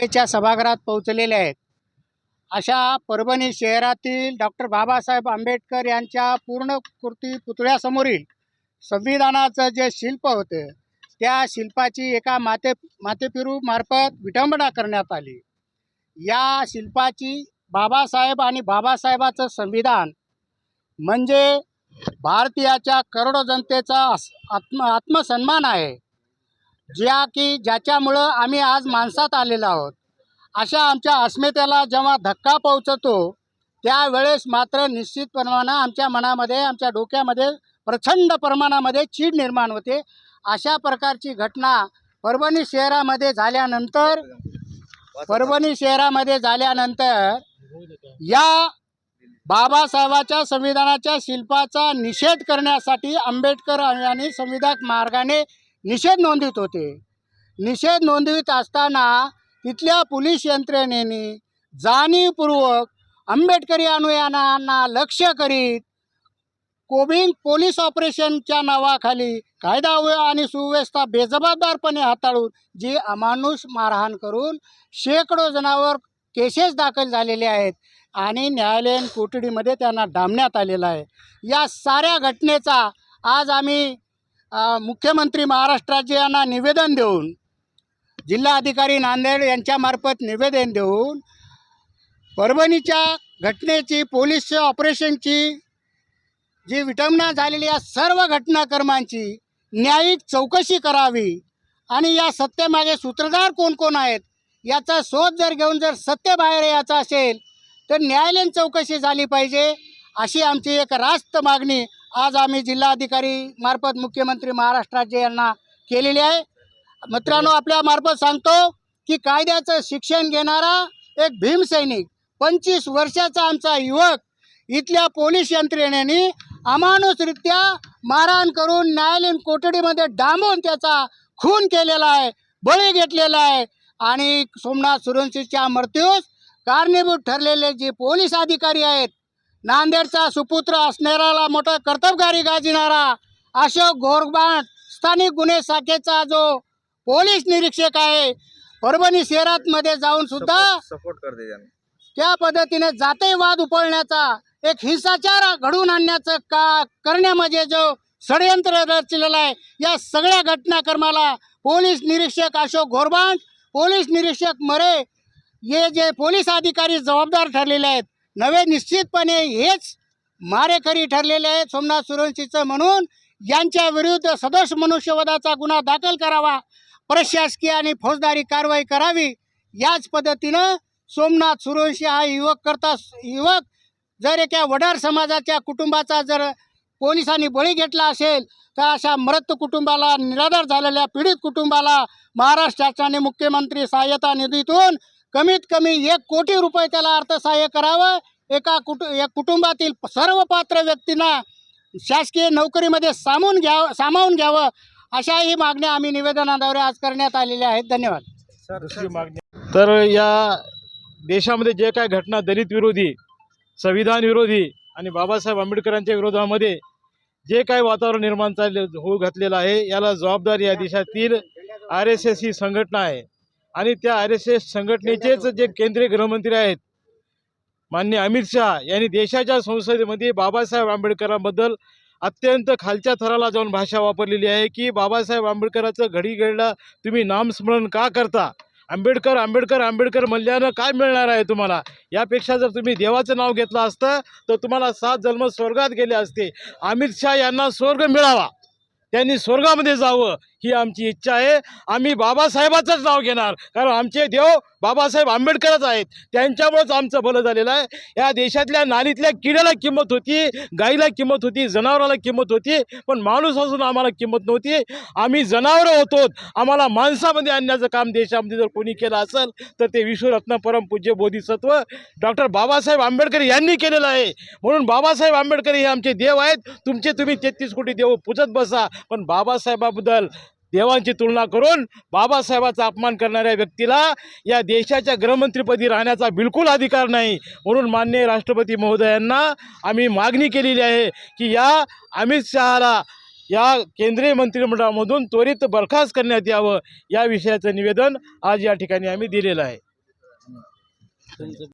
सभेच्या सभागृहात पोहोचलेले आहेत। अशा परभणी शहरातील डॉक्टर बाबासाहेब आंबेडकर यांच्या पूर्णकृती पुतळ्यासमोरील संविधानाचं जे शिल्प होते त्या शिल्पाची एका माथेफिरू मार्फत विटंबना करण्यात आली। या शिल्पाची बाबासाहेब आणि बाबासाहेबाचं संविधान म्हणजे भारतीयाच्या करोडो जनतेचा आत्मसन्मान आहे, ज्याच्यामुळं आम्ही आज माणसात आलेलो आहोत। अशा आमच्या अस्मितेला जेव्हा धक्का पोहोचतो त्यावेळेस मात्र निश्चित प्रमाणात आमच्या मनामध्ये, आमच्या डोक्यामध्ये प्रचंड प्रमाणामध्ये चीड निर्माण होते। अशा प्रकारची घटना परभणी शहरामध्ये झाल्यानंतर या बाबासाहेबाच्या संविधानाच्या शिल्पाचा निषेध करण्यासाठी आंबेडकर यांनी संविधान मार्गाने निषेध नोंदवित होते। निषेध नोंदवित असताना तिथल्या पोलीस यंत्रणेने जाणीवपूर्वक आंबेडकरी अनुयायांना लक्ष्य करीत कोबिंग पोलीस ऑपरेशनच्या नावाखाली कायदा आणि सुव्यवस्था बेजबाबदारपणे हाताळून जी अमानुष मारहाण करून शेकडो जणांवर केसेस दाखल झालेले आहेत आणि न्यायालयीन कोठडीमध्ये त्यांना डांबण्यात आलेलं आहे। या साऱ्या घटनेचा आज आम्ही मुख्यमंत्री महाराष्ट्राचे यांना निवेदन देऊन, जिल्हाधिकारी नांदेड यांच्यामार्फत निवेदन देऊन परभणीच्या घटनेची, पोलीस ऑपरेशनची जी विटंबना झालेली या सर्व घटनाक्रमांची न्यायिक चौकशी करावी आणि या सत्तेमागे सूत्रधार कोण कोण आहेत याचा शोध जर घेऊन जर सत्य बाहेर यायचं असेल तर न्यायालयीन चौकशी झाली पाहिजे, अशी आमची एक रास्त मागणी आज आम्ही जिल्हाधिकारी मार्फत मुख्यमंत्री महाराष्ट्राचे यांना केलेली आहे। मित्रांनो, आपल्या मार्फत सांगतो की कायद्याचं शिक्षण घेणारा एक भीमसैनिक 25 वर्षाचा आमचा युवक इथल्या पोलीस यंत्रणेने अमानुषरित्या मारहाण करून न्यायालयीन कोठडीमध्ये डांबून त्याचा खून केलेला आहे, बळी घेतलेला आहे आणि सोमनाथ सूर्यवंशीच्या मृत्यूस कारणीभूत ठरलेले जे पोलीस अधिकारी आहेत, नांदेडचा सुपुत्र असणारा मोठा कर्तबगारी गाजविणारा अशोक घोरबाण स्थानिक गुन्हे शाखेचा जो पोलीस निरीक्षक आहे, परभणी शहरात मध्ये जाऊन सुद्धा सपोर्ट करते त्या पद्धतीने जातीयवाद उपळण्याचा, एक हिंसाचार घडवून आणण्याचं करण्यामध्ये जो षडयंत्र रचलेलं आहे, या सगळ्या घटनाक्रमाला पोलीस निरीक्षक अशोक घोरबाण, पोलीस निरीक्षक मरे हे जे पोलीस अधिकारी जबाबदार ठरलेले आहेत, नवे निश्चितपणे हेच मारेकरी ठरलेले आहेत सोमनाथ सूर्यवंशीचं, म्हणून यांच्या विरुद्ध सदोष मनुष्यवधाचा गुन्हा दाखल करावा, प्रशासकीय आणि फौजदारी कारवाई करावी। याच पद्धतीनं सोमनाथ सूर्यवंशी हा युवक जर एका वडार समाजाच्या कुटुंबाचा जर पोलिसांनी बळी घेतला असेल तर अशा मृत कुटुंबाला, निराधार झालेल्या पीडित कुटुंबाला महाराष्ट्र शासनाने मुख्यमंत्री सहाय्यता निधीतून कमीत कमी 1 कोटी रुपये त्याला अर्थसहाय्य करावं। एका कुटुंबातील सर्व पात्र व्यक्तींना शासकीय नोकरीमध्ये सामावून घ्यावं, अशाही मागण्या आम्ही निवेदनाद्वारे आज करण्यात आलेल्या आहेत। धन्यवाद। दुसरी मागणी, तर या देशामध्ये जे काय घटना दलित विरोधी, संविधान विरोधी आणि बाबासाहेब आंबेडकरांच्या विरोधामध्ये जे काय वातावरण निर्माण होऊ घातलेलं आहे, याला जबाबदार या देशातील RSS ही संघटना आहे आणि त्या RSS संघटनेचेच जे केंद्रीय गृहमंत्री आहेत माननीय अमित शहा यांनी देशाच्या संसदेमध्ये बाबासाहेब आंबेडकरांबद्दल अत्यंत खालच्या थराला जाऊन भाषा वापरलेली आहे की बाबासाहेब आंबेडकरांचं घडीघडीला तुम्ही नामस्मरण का करता, आंबेडकर आंबेडकर आंबेडकर म्हणल्यानं काय मिळणार आहे तुम्हाला, यापेक्षा जर तुम्ही देवाचं नाव घेतलं असतं तर तुम्हाला 7 जन्म स्वर्गात गेले असते। अमित शहा यांना स्वर्ग मिळावा, त्यांनी स्वर्गामध्ये जावं ही आमची इच्छा आहे। आम्ही बाबासाहेबाचंच नाव घेणार, कारण आमचे देव बाबासाहेब आंबेडकरच आहेत, त्यांच्यामुळेच आमचं भलं झालेलं आहे। या देशातल्या नालीतल्या किड्याला किंमत होती, गाईला किंमत होती, जनावराला किंमत होती, पण माणूस असून आम्हाला किंमत नव्हती। आम्ही जनावरं होतो, आम्हाला माणसामध्ये आणण्याचं काम देशामध्ये जर कोणी केलं असेल तर ते विश्वरत्न परमपूज्य बोधिसत्व डॉक्टर बाबासाहेब आंबेडकर यांनी केलेलं आहे। म्हणून बाबासाहेब आंबेडकर हे आमचे देव आहेत। तुम्ही 33 कोटी देव पूजत बसा, पण बाबासाहेबाबद्दल देवांची तुलना करून बाबासाहेबाचा अपमान करणाऱ्या व्यक्तीला या देशाच्या गृहमंत्रीपदी राहण्याचा बिलकुल अधिकार नाही। म्हणून माननीय राष्ट्रपती महोदयांना आम्ही मागणी केलेली आहे की या अमित शहाला या केंद्रीय मंत्रिमंडळामधून त्वरित बरखास्त करण्यात यावं, या विषयाचं निवेदन आज या ठिकाणी आम्ही दिलेलं आहे। तुमचं